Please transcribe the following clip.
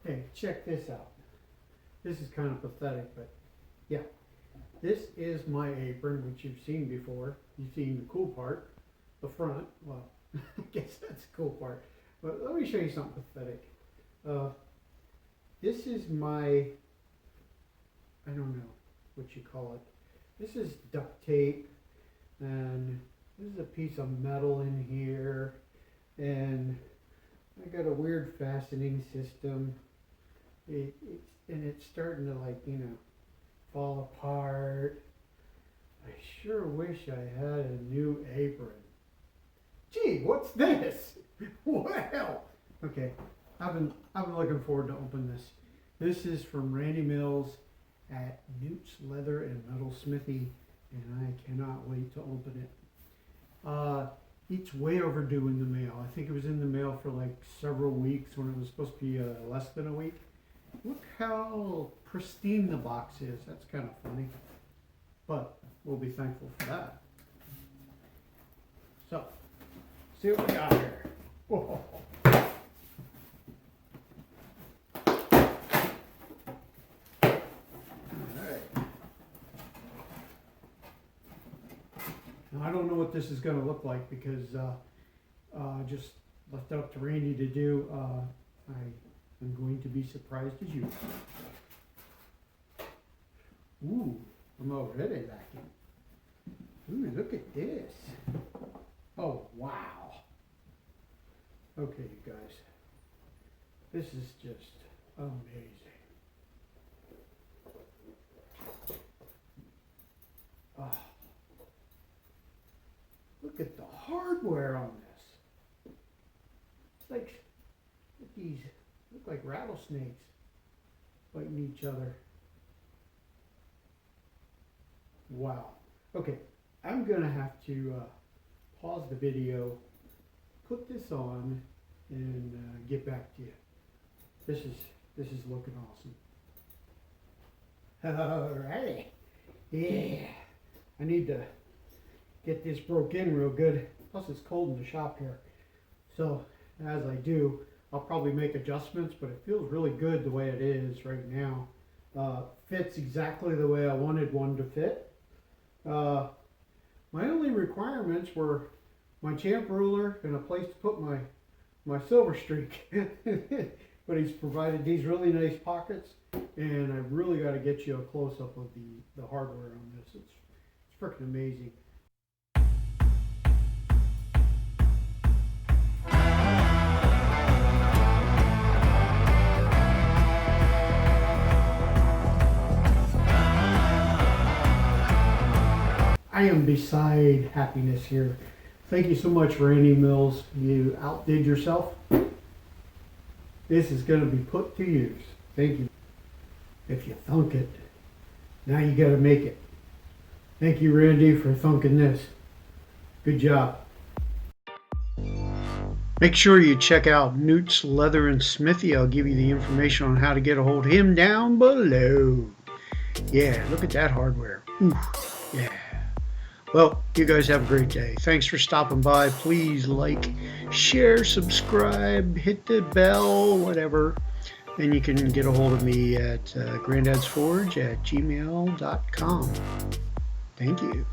Hey, check this out. This is kind of pathetic, but yeah. This is my apron, which you've seen before. You've seen the cool part, the front. Well, I guess that's the cool part. But let me show you something pathetic. This is my, I don't know what you call it. This is duct tape, and this is a piece of metal in here, and I got a weird fastening system. It's starting to, like, you know, fall apart. I sure wish I had a new apron. Gee, what's this? Well, okay, I've been looking forward to open this. This is from Randy Mills at Newt's Leather and Metal Smithy, and I cannot wait to open it. It's way overdue in the mail. I think it was in the mail for like several weeks when it was supposed to be less than a week. Look how pristine the box is. That's kind of funny, but we'll be thankful for that. So, see what we got here. Whoa. Now, I don't know what this is going to look like because I just left it up to Randy to do. I am going to be surprised as usual. Ooh, I'm already liking. Ooh, look at this. Oh, wow. Okay, you guys. This is just amazing. Oh. Look at the hardware on this. It's like, these look like rattlesnakes fighting each other. Wow. Okay, I'm gonna have to pause the video, put this on, and get back to you. This is looking awesome. Alrighty. Yeah. I need to get this broke in real good. Plus it's cold in the shop here. So as I do, I'll probably make adjustments, but it feels really good the way it is right now. Fits exactly the way I wanted one to fit. My only requirements were my champ ruler and a place to put my silver streak. But he's provided these really nice pockets, and I really got to get you a close-up of the hardware on this. It's freaking amazing. I am beside happiness here. Thank you so much, Randy Mills. You outdid yourself. This is going to be put to use. Thank you. If you thunk it, now you got to make it. Thank you, Randy, for thunking this. Good job. Make sure you check out Newt's Leather and Smithy. I'll give you the information on how to get a hold of him down below. Yeah, look at that hardware. Ooh, yeah. Well, you guys have a great day. Thanks for stopping by. Please like, share, subscribe, hit the bell, whatever. And you can get a hold of me at granddadsforge@gmail.com. Thank you.